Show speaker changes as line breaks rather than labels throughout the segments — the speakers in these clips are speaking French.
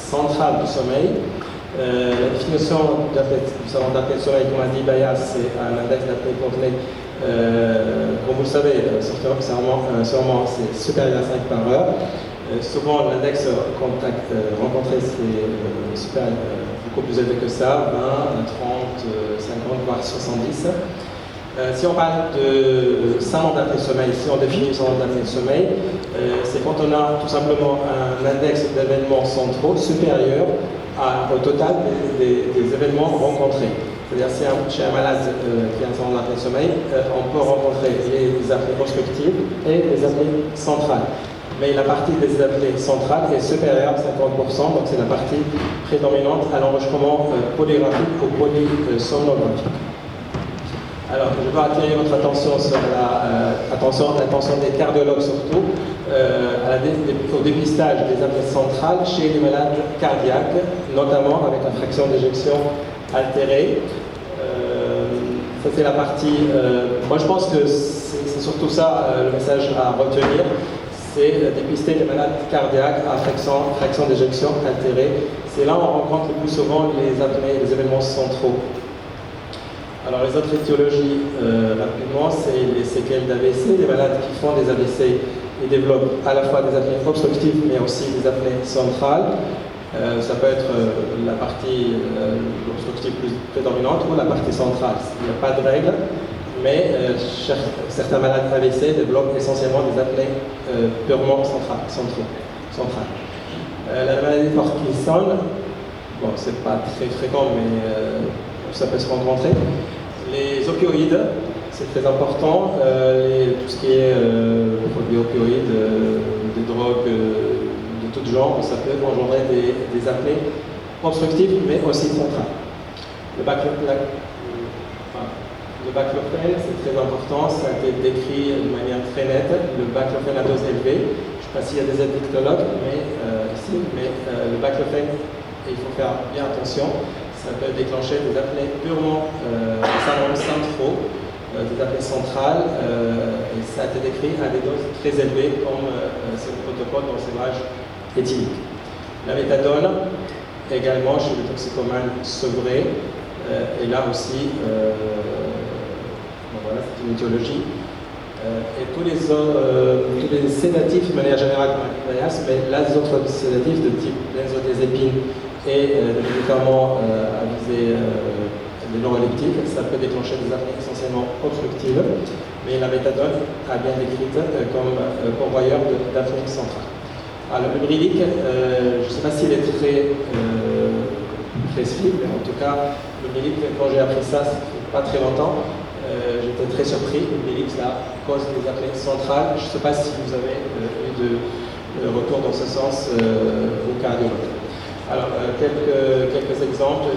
centrale du sommeil. La définition du savant d'apnée de sommeil, comme a dit Baya, c'est un index d'apnée complet. Comme vous le savez, sûrement c'est supérieur à 5 par heure. Souvent, l'index rencontré, c'est beaucoup plus élevé que ça, 20, 30, 50, voire 70. Si on parle de savant d'apnée de sommeil, si on définit le savant d'apnée de sommeil, c'est quand on a tout simplement un index d'événements centraux supérieur au total des événements rencontrés. C'est-à-dire, chez un malade qui a un savant d'apnée de sommeil, on peut rencontrer les apnées obstructives et les apnées centrales. Mais la partie des apnées centrales est supérieure à 50%, donc c'est la partie prédominante à l'enregistrement polyraphique ou polysomnographique. Alors, je dois attirer votre attention sur l'attention des cardiologues surtout, au dépistage des apnées centrales chez les malades cardiaques, notamment avec la fraction d'éjection altérée. Ça c'est la partie. Moi je pense que c'est surtout ça le message à retenir, c'est dépister les malades cardiaques à fraction d'éjection altérée. C'est là où on rencontre le plus souvent les apnées, les événements centraux. Alors les autres étiologies, rapidement, c'est les séquelles d'AVC. Les malades qui font des AVC, ils développent à la fois des apnées obstructives, mais aussi des apnées centrales. Ça peut être la partie obstructive plus prédominante ou la partie centrale. Il n'y a pas de règle, mais certains malades AVC développent essentiellement des apnées purement centrales. La maladie de Parkinson, bon, c'est pas très fréquent, mais ça peut se rencontrer. Les opioïdes, c'est très important. Tout ce qui est produits opioïdes, des drogues de tout genre, ça peut engendrer des apnées obstructives, mais aussi centrales. Le baclofène, c'est très important, ça a été décrit de manière très nette. Le baclofène à dose élevée, je ne sais pas s'il y a des addictologues mais le baclofène, il faut faire bien attention. Ça peut déclencher des apnées purement centraux, des apnées centrales, et ça a été décrit à des doses très élevées, comme c'est le protocole d'ensévrage éthylique. La méthadone, également chez les toxicomanes sevrés, et là aussi, voilà, c'est une étiologie. Et tous les sédatifs, de manière générale, mais l'azotrope sédatif de type benzodiazépine et des médicaments à visée des neuroleptiques, ça peut déclencher des apnées essentiellement obstructives, mais la méthadone a bien décrite comme pourvoyeur d'apnée centrale. Alors, le brilique, je ne sais pas s'il est très précis, mais en tout cas, le brilique, quand j'ai appris ça, ça fait pas très longtemps, j'étais très surpris. Le brilique, ça cause des apnées centrales. Je ne sais pas si vous avez eu de retour dans ce sens au cardiologue. Alors, quelques exemples,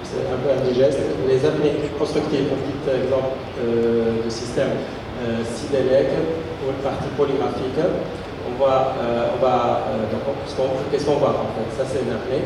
c'est un peu indigeste. Les apnées obstructives, un petit exemple de système sidélèque ou une partie polyraphique. Qu'est-ce qu'on voit en fait? Ça, c'est une apnée.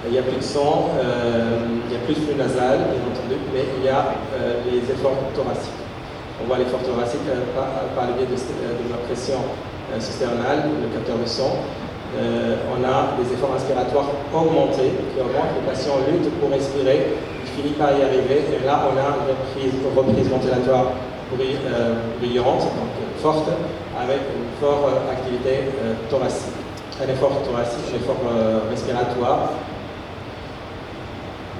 Il n'y a plus de son, il y a plus de flux nasal, bien entendu, mais il y a les efforts thoraciques. On voit l'effort thoracique par le biais de la pression cisternale, le capteur de son. On a des efforts inspiratoires augmentés qui augmentent. Le patient lutte pour respirer, il finit par y arriver, et là on a une reprise ventilatoire brillante, donc forte, avec une forte activité thoracique. Un effort thoracique, un effort respiratoire.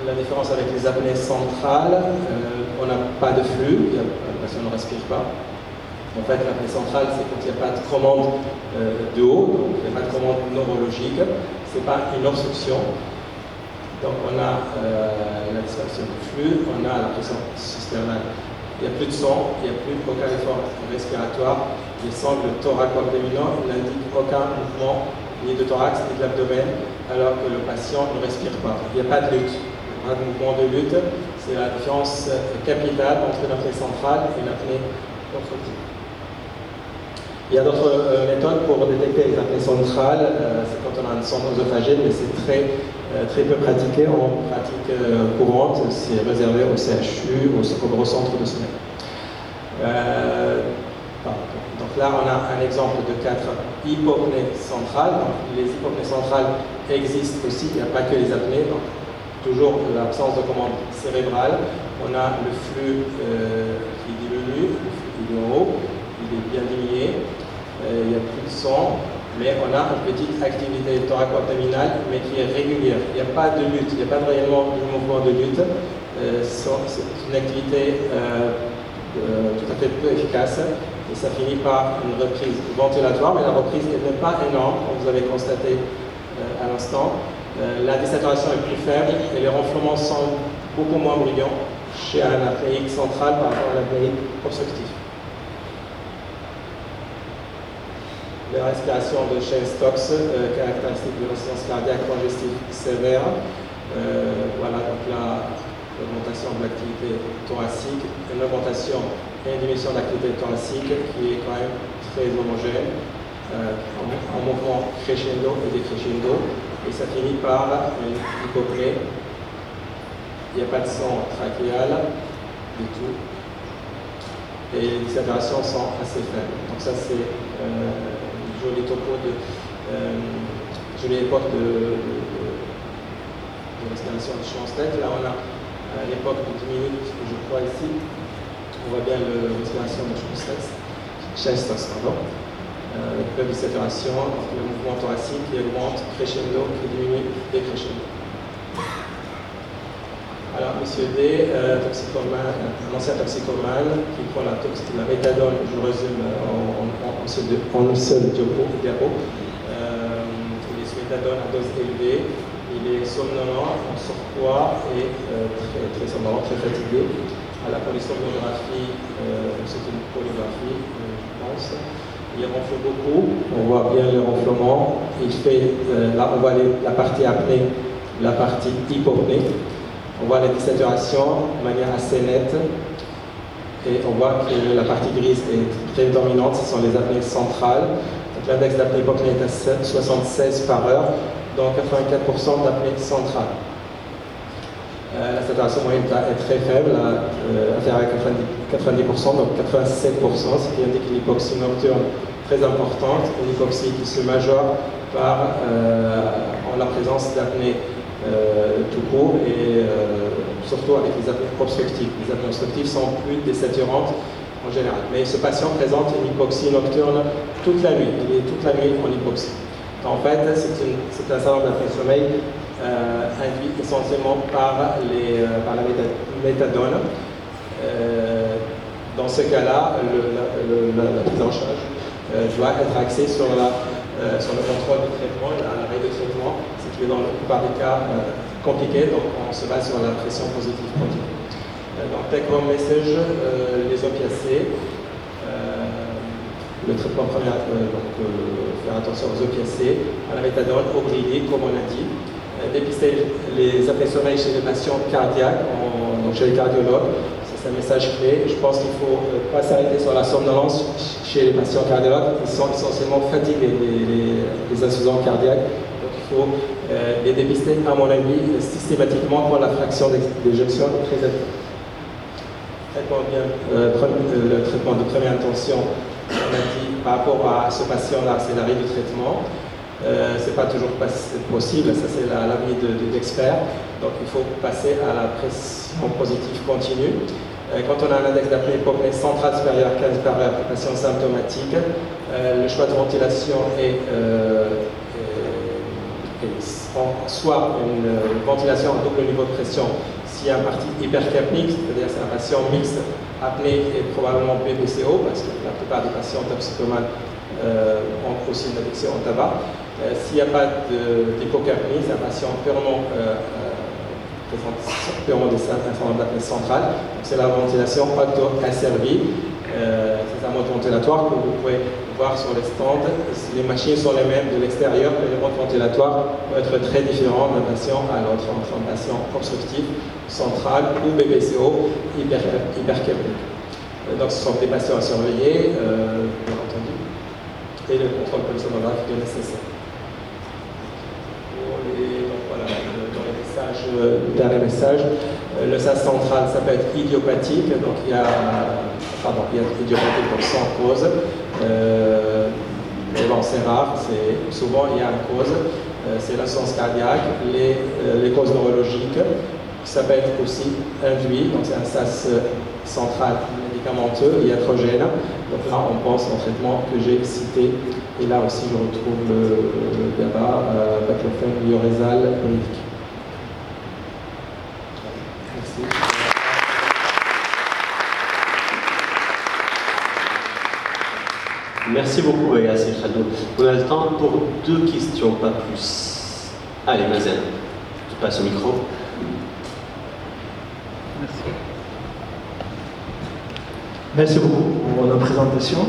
La différence avec les apnées centrales, on n'a pas de flux, le patient ne respire pas. En fait, l'apnée centrale, c'est quand il n'y a pas de commande de haut, donc il n'y a pas de commande neurologique, ce n'est pas une obstruction. Donc on a la disparition du flux, on a la pression cisternale. Il n'y a plus de son, il n'y a plus aucun effort respiratoire. Les sangles thoraco-abdominaux n'indiquent aucun mouvement ni de thorax ni de l'abdomen, alors que le patient ne respire pas. Il n'y a pas de lutte. Un mouvement de lutte, c'est la différence capitale entre une apnée centrale et une apnée obstructive. Il y a d'autres méthodes pour détecter les apnées centrales, c'est quand on a une sonde œsophagéenne, mais c'est très peu pratiqué en pratique courante, c'est réservé au CHU, au gros centre de sommeil. Donc là, on a un exemple de 4 hypopnées centrales. Donc, les hypopnées centrales existent aussi, il n'y a pas que les apnées. Donc, toujours l'absence de commande cérébrale. On a le flux qui diminue, le flux qui est en haut, il est bien diminué, il n'y a plus de son, mais on a une petite activité thoraco-abdominale, mais qui est régulière. Il n'y a pas de lutte, il n'y a pas réellement de mouvement de lutte. C'est une activité tout à fait peu efficace, et ça finit par une reprise ventilatoire, mais la reprise n'est pas énorme, comme vous avez constaté à l'instant. La désaturation est plus faible et les ronflements sont beaucoup moins bruyants chez un apnéique central par rapport à l'apnéique obstructif. La respiration de Shane-Stokes, caractéristique de l'insuffisance cardiaque congestive sévère. Voilà, donc là, l'augmentation de l'activité thoracique, une augmentation et une diminution de l'activité thoracique qui est quand même très homogène, en mouvement crescendo et décrescendo, et ça finit par une hypopnée. Il n'y a pas de son trachéal du tout, et les saturations sont assez faibles. Donc ça c'est une jolie topo jolie époque de respiration de Schwanstedt. Là on a à l'époque de 10 minutes, je crois ici, on voit bien la respiration de Shane-Stokes, avec peu de saturation, donc le mouvement thoracique qui augmente, crescendo, qui diminue, décrescendo. Alors, monsieur D, toxicomane, un ancien toxicomane qui prend la méthadone, je résume en une seule diapo. Il est sous méthadone à dose élevée. Il est somnolent, en surpoids et très somnolent, très fatigué. À la polysomnographie, c'est une polygraphie, je pense. Il ronfle beaucoup, on voit bien le ronflement. Il fait, là on voit la partie apnée, la partie hypopnée. On voit la désaturation de manière assez nette. Et on voit que la partie grise est très dominante, ce sont les apnées centrales. L'index d'apnée-hypopnée est à 76 par heure, dans 84% d'apnée centrale. La saturation moyenne est très faible, inférieure à 90%, donc 87%, ce qui indique une hypoxie nocturne très importante, une hypoxie qui se majeure par en la présence d'apnée tout court et surtout avec les apnées obstructives. Les apnées obstructives sont plus désaturantes en général. Mais ce patient présente une hypoxie nocturne toute la nuit. Il est toute la nuit en hypoxie. En fait, c'est un syndrome d'apnée-sommeil induit essentiellement par la méthadone. Dans ce cas-là, la prise en charge doit être axée sur le contrôle du traitement, l'arrêt de traitement, ce qui est dans la plupart des cas compliqué, donc on se base sur la pression positive continue. Donc, take home message, les opiacés, le traitement premier, faire attention aux opiacés, à la méthadone, au brillé, comme on a dit, dépister les apnées-sommeil chez les patients cardiaques, donc chez les cardiologues, c'est un message clé. Je pense qu'il ne faut pas s'arrêter sur la somnolence chez les patients cardiologues, ils sont essentiellement fatigués, les insuffisants cardiaques, donc il faut les dépister, à mon avis, systématiquement quand la fraction d'éjection est très élevée. Le traitement de première intention, on a dit par rapport à ce patient-là, c'est l'arrêt du traitement. Ce n'est pas toujours possible, ça c'est l'avis d'experts. Donc il faut passer à la pression positive continue. Quand on a un index d'apnée-hypopnée centrale supérieur à 15 par heure, patient symptomatique, le choix de ventilation est soit une ventilation à double niveau de pression s'il y a un parti hypercapnique, c'est-à-dire c'est un patient mixte apnée et probablement BPCO, parce que la plupart des patients toxicomanes ont aussi une addiction au tabac. S'il n'y a pas d'hypocapnie, c'est un patient purement des syndromes d'apnée centrale. C'est la ventilation auto-asservie. C'est un mode ventilatoire que vous pouvez voir sur les stands. Les machines sont les mêmes de l'extérieur, mais le mode ventilatoire peut être très différent d'un patient à l'autre, entre un patient obstructif, central ou BPCO hypercapnique. Donc ce sont des patients à surveiller, bien entendu, et le contrôle polysomnographique est nécessaire. Donc voilà, dans les messages, le dernier message, le sas central, ça peut être idiopathique, donc il y a idiopathique donc sans cause, Mais bon, c'est rare, souvent il y a une cause, c'est l'insuffisance cardiaque, les causes neurologiques, ça peut être aussi induit, donc c'est un sas central médicamenteux, iatrogène. Donc là, on pense au traitement que j'ai cité, et là aussi je retrouve le GABA, baclofen, lioresal, politique. Merci.
Merci beaucoup, Yassir Khadou. On a le temps pour 2 questions, pas plus. Allez, Mazen, tu passes au micro.
Merci. Merci beaucoup pour la présentation.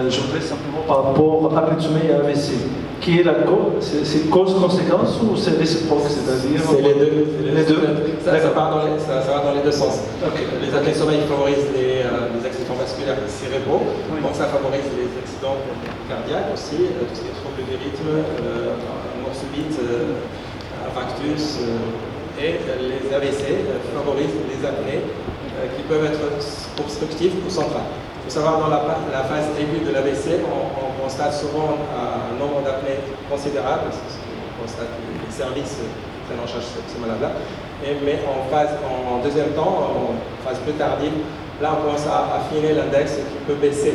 Je voudrais simplement par rapport à apnée de sommeil et AVC. Qui est la cause? C'est cause-conséquence ou c'est réciproque? C'est-à-dire
c'est les deux.
Les deux.
Ça va dans les deux sens.
Okay.
Les apnées de sommeil favorisent les accidents vasculaires cérébraux,
Oui.
donc ça favorise les accidents cardiaques aussi, tout ce qui est troubles du rythme, mort subite, infarctus, et les AVC favorisent les apnées qui peuvent être obstructives ou centrales. Il faut savoir, dans la phase aiguë de l'AVC, on constate souvent un nombre d'apnées considérable, parce qu'on constate les services qui prennent en charge ces malades-là. Mais en deuxième temps, en phase plus tardive, là on commence à affiner l'index qui peut baisser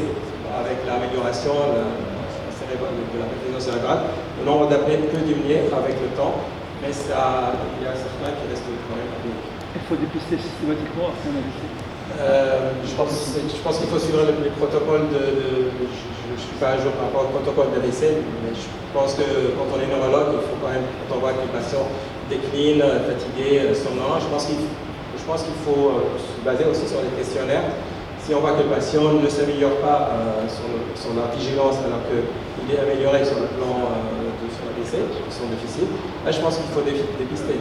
avec l'amélioration de la perfusion cérébrale. Le nombre d'apnées peut diminuer avec le temps, mais il y a certains qui restent quand même apnées.
Il faut dépister systématiquement après un AVC.
Je pense qu'il faut suivre les protocoles je ne suis pas à jour par rapport au protocole d'AVC, mais je pense que quand on est neurologue, il faut quand même, quand on voit que les patients déclinent, fatigués, somnolents, je pense qu'il faut se baser aussi sur les questionnaires. Si on voit que le patient ne s'améliore pas sur la vigilance alors qu'il est amélioré sur le plan de son AVC, son déficit, là je pense qu'il faut dépister.